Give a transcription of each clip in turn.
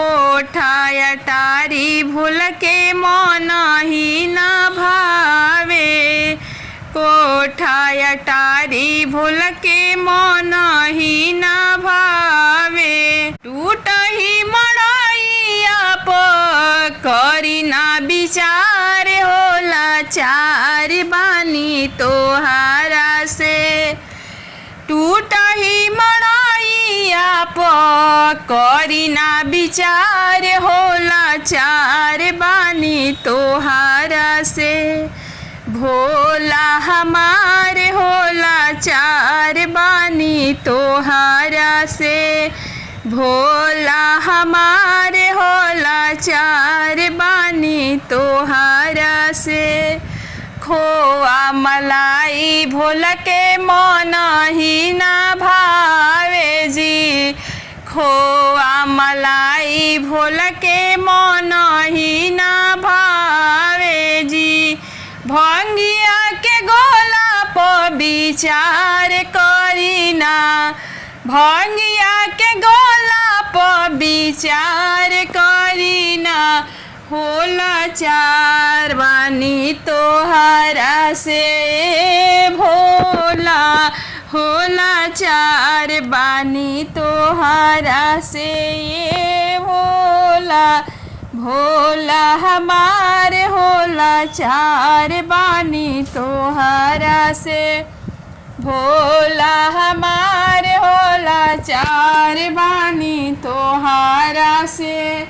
कोठा अटारी भूल के मन ही न भावे। कोठा अटारी भूल के मन ही न भावे। टूट ही मड़ैया प करी ना विचार होला चार बानी तोहारा से। टूट ही मड़ैया प करी ना विचार होला चार बानी तोहारा से। भोला हमारे होला चार बानी तोहारा से। भोला हमारे होला चार बानी तोहारा से। खोआ मलाई भोल के मन ही ना भावे जी। खोआ मलाई भोल के मन ही ना भावे जी। भंगिया के गोला प विचार करीना। भंगिया के गोला प विचार करीना। होला चार बानी तोहारा से भोला। होला चार बानी तोहारा से भोला। भोला हमारे होला चार बानी तोहारा से। भोला हमारे होला चार बानी तोहारा से।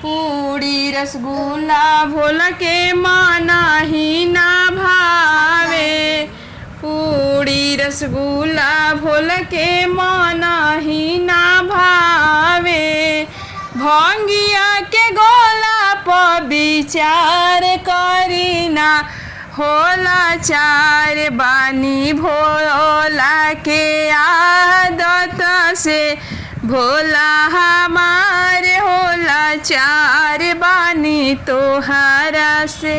पूड़ी रसगुल्ला भोल के माना ही ना भावे। पूड़ी रसगुल्ला भोल के माना ही ना भावे। भंगिया के गोला प विचार करीना। होला चार बानी भोला के आदत से। भोला हमारे होला चार बानी तोहारा से।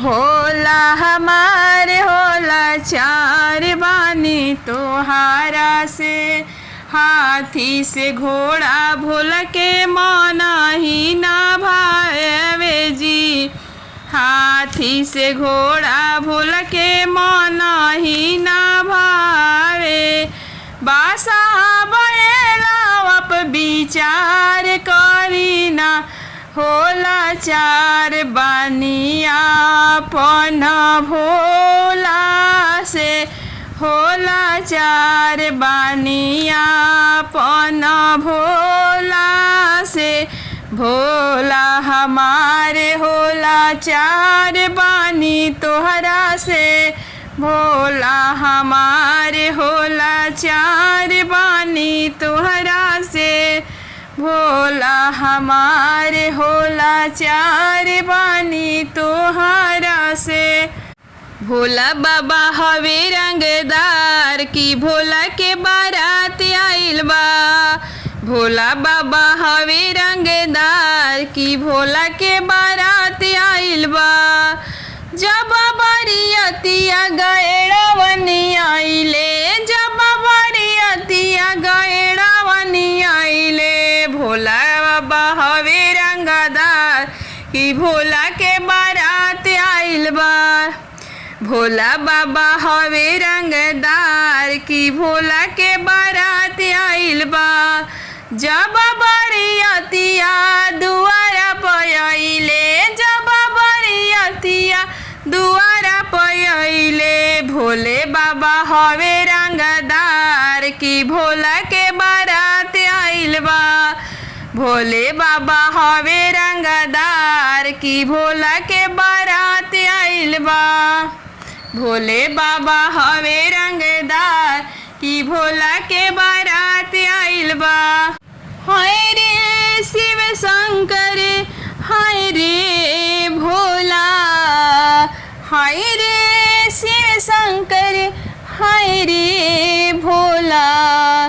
भोला हमारे होला चार बानी तोहारा से। हाथी से घोड़ा भोल के मन ही ना भावे जी। हाथी से घोड़ा भोल के मन ही ना भावे। बासा बैलावप विचार करीना। होला चार बानी आपन भोला से। होला चार बानी आपन भोला से। भोला हमारे होला चार बानी तोहरा से। भोला हमारे होला चार बानी तोहरा से। भोला हमारे होला चार बानी तोहरा से। भोला बाबा हवे रंगदार की भोला के बारात आइल बा। भोला बाबा हवे रंगदार की भोला के बारात आइल बा। जब बरियतिया गैरवनी आइले। जब बरियतिया गैरवनी आइले। भोला बाबा हवे रंगदार की भोला के बारात आइल बा। भोला बाबा हवे रंगदार की भोला के बारात आइल बा। जब बरियतिया दुआरा पयले। जब बरियतिया दुआरा पयले। भोले बाबा हवे रंगदार की भोला के बारात आइल बा। भोले बाबा हवे रंगदार की भोला के बारात आइल बा। भोले बाबा हवे रंगदार की भोला के बारात आइल बा। हाय रे शिव शंकर हाय रे भोला। हाय रे शिव शंकर हाय रे भोला।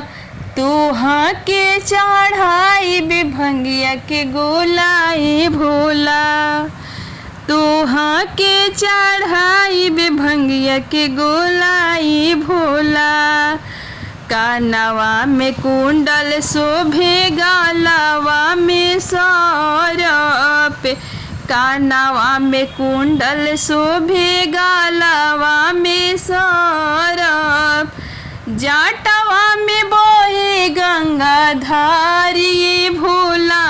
तोहाँ के चढ़ाई भंगिया के गोलाई भोला। तोहाँ के चढ़ाई भंगिया के गोलाई भोला। कानवा में कुंडल शोभे गलवा कानवा में कुंडल शोभे गालवा में सरप, जाटवा में बोहे गंगा धारी भोला,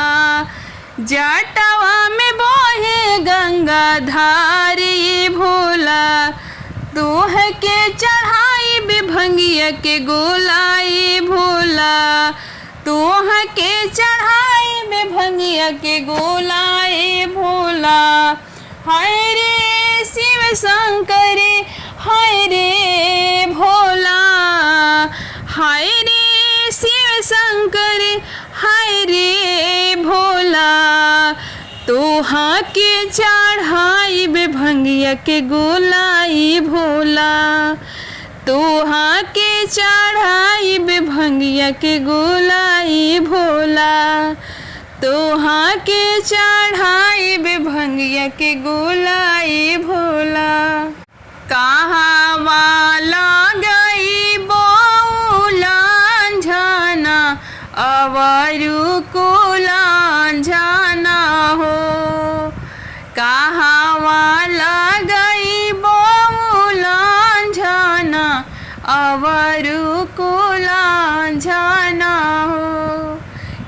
जाटवा में बोहे गंगा धारी भोला। तोह के चढ़ाई बेभंगिया के गोलाई भोला, तोह के चढ़ाई बेभंगिया के गोलाई भोला। हाय रे शिव शंकर हाय रे भोला, हाय रे शिव शंकर हाय रे भोला। तोहा के चढ़ाई बेभंगिया के गोलाई भोला, तोहा के चढ़ाई बेभंगिया के गोलाई भोला, तोहा के चढ़ाई बेभंगिया के गोलाई भोला। कहाँ वाला गई बोलान झाना अवरु को लांझाना हो, कहाँ वाला गई बोलान झाना अवरु को लांझाना हो।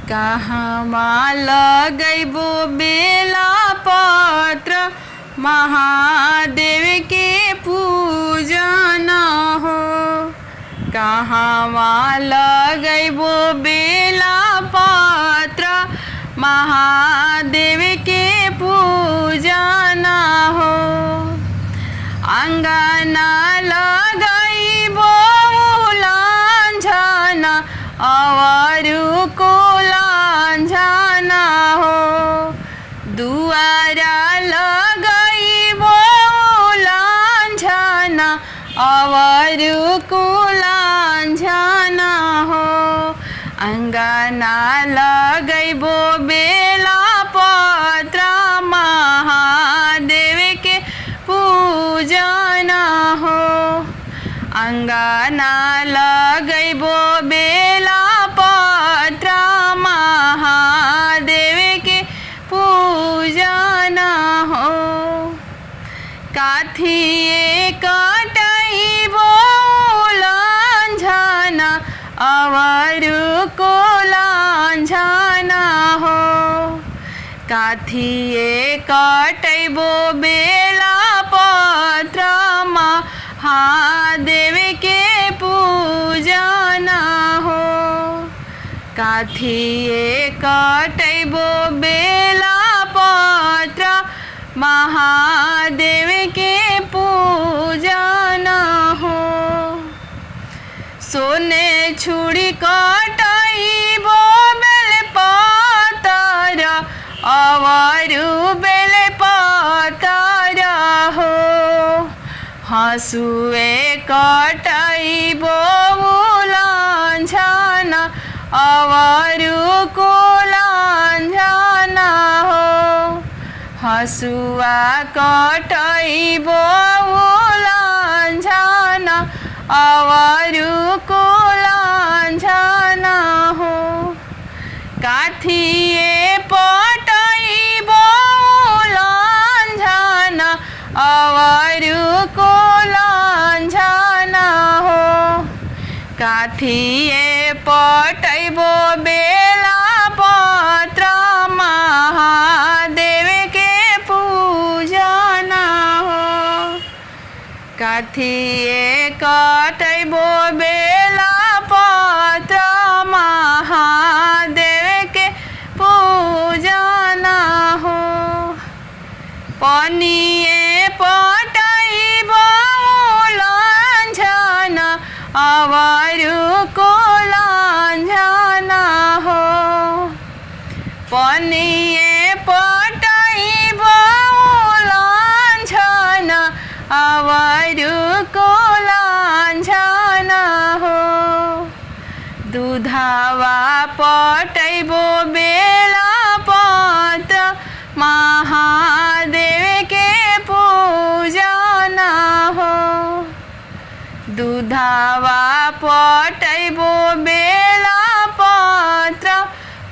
कहाँ वाला गई बो बेला पत्र महादेव के पूजना हो, कहाँ वाला गई वो बेला पत्र महादेव के पूजना हो। अंगना लगई वो लांझना अवरु को लांझना हो, दुआरा लगई वो लांझना अवरु को लांझना हो। अंगना लगई वो बेला पत्र महादेव के पूजना हो, अंगना लगई वो बेला पत्र महादेव के पूजना हो। काथिए कटई बोलांझना अवरु को लांझना हो, काथिए कटई बो बेला पत्र महादेव के पूजना हो, काथिए कटई बो बेला पत्र महादेव के पूजना हो। सोने छुड़ी कटई बो बेल पतर अवरु बेल पतर हो, हंसुए कटई बो लांझना अवरु को लांझना हो, हसुआ कटई बो लांझना अवरु को लांझना हो। काथिए पटई बो लांझना अवरु को लांझना हो, काथिए पटई बो बेला पत्र महादेव के पूजना हो, काथिए कटई बो बेला पत्र महादेव के पूजना हो। पनिए पटई बो लांझना अवरु को लांझना हो, पनिए पटई बो लांझना अवरु को लांझना हो। दूधावा पटई बो बेला पत्र महादेव के पूजना हो, दूधावा पटई बो बेला पत्र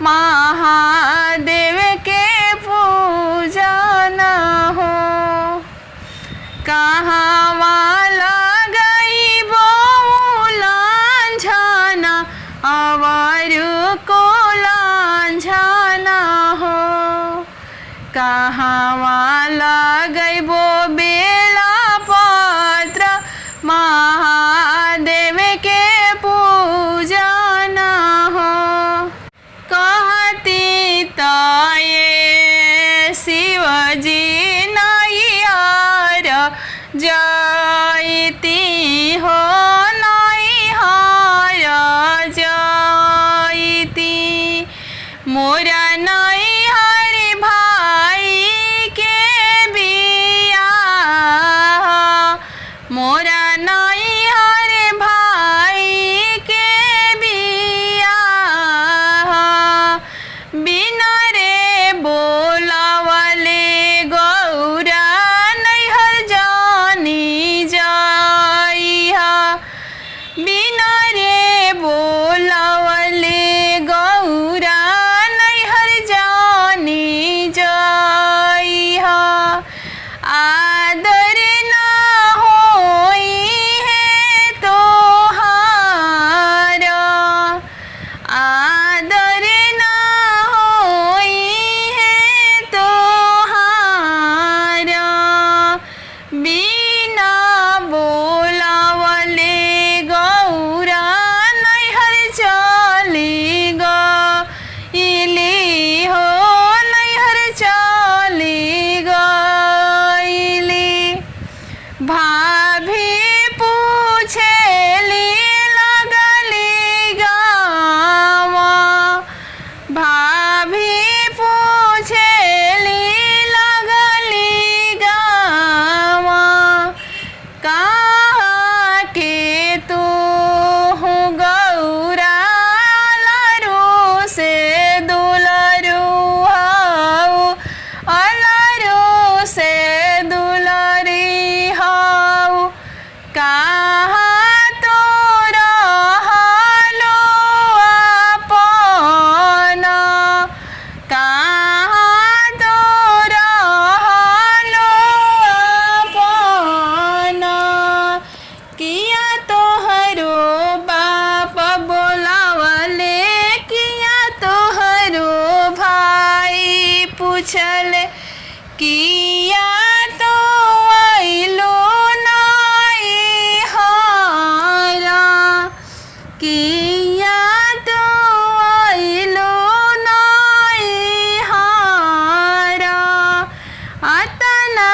महादेव के पूजना कहवा लगैबो बेला पत्र महादेव के पूजन हो। कहती तो ये शिवजी नैहर जयती हो, नैहर जयती। मोरा नैहर भाई के बियाह, मोरा नैहर भाई के बियाह। बिना रे बोलावले गौरा नैहर जानी जाइहा, बिना रे बोलावले गौरा नैहर जानी जाइहा। आदर ना होई है तोहारा, आदर ना होई है तोहारा। बिना बोलावले गौरा नैहर चली गइली हो, नैहर चली गइली। भाभी पूछेली लगली गावा, भाभी पूछेली लगली गावा। कहाँ के तू हूँ गौरा अलरू से दुलरू हाउ, अलरू से दुलरी हाउ। कहाँ तो रहलो अपना, कहाँ तो रहलो अपना। किया तोहरो बाप बोलावले, किया तोहरो भाई पूछले, किया तो आइलो नैहरा, किया तो आइलो नैहरा। अतना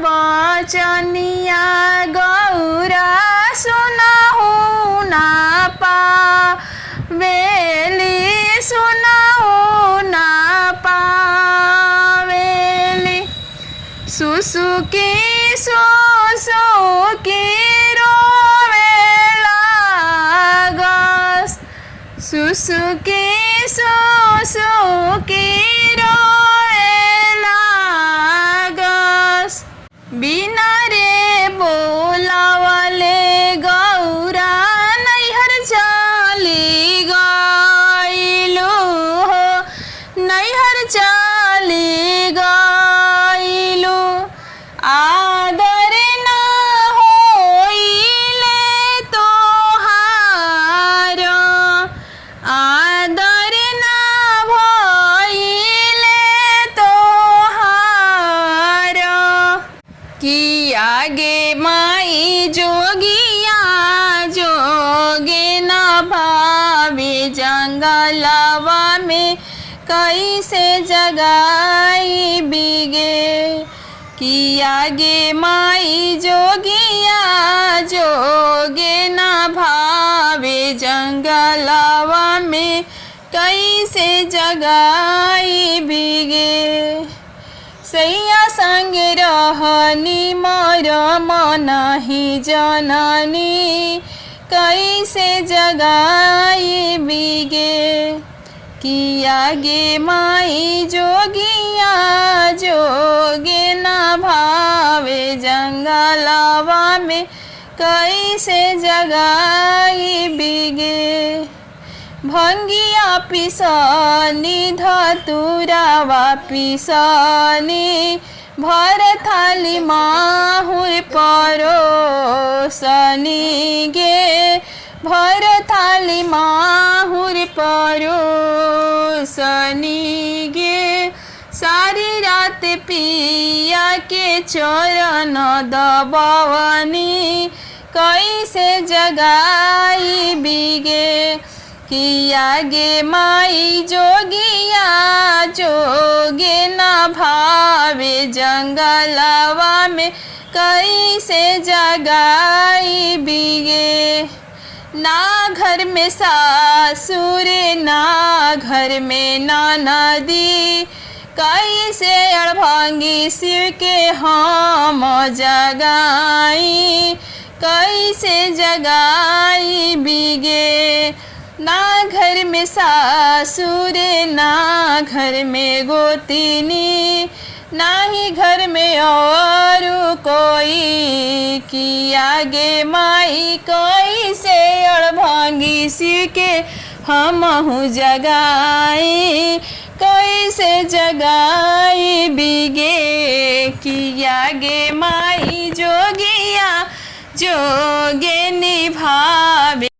बचनिया गौरा सुनहु ना पावेली, सुनहु ना पावेली। सुसुकी सुसुकी रोवे लागस, सुसुकी सुसुकी रोवे लागस। बिना रे बोलावले गौरा नैहर चली गइलू हो, नैहर चली गइलू। आदर ना होइले तोहारा, आदर ना भइले तोहारा। कि आगे माई जोगिया जोगे न भावे जंगलवा में कैसे जगाई बिगे। कि आगे माई जोगिया जोगे न भावे जंगलवा में कैसे जगाई बिगे। सैया संग रहनी मोर मनहि जननी कैसे जगाई बिगे। कि आगे माई जोगिया जोगे न भावे जंगलवा में कैसे जगाई बिगे। भंगिया पिसनी धतुरावा पिसनी भर थाली माहुर परोसनी गे भर थाली माहुर परोसनी गे। सारी रात पिया के चरण दबवनी कैसे जगाई बिगे किया गे माई जोगिया जोगे न भावे जंगलवा में कैसे जगाई बिगे ना घर में सासुर ना घर में ननदी कैसे अड़भंगी शिव के हम जगाई कैसे जगाई बिगे ना घर में सासुर ना घर में गोतिनी ना ही घर में और कोई किया गे माई कैसे अड़भंगी शिव के हमहु जगाई कैसे जगाई बिगे किया गे माई जोगिया जोगे निभावे।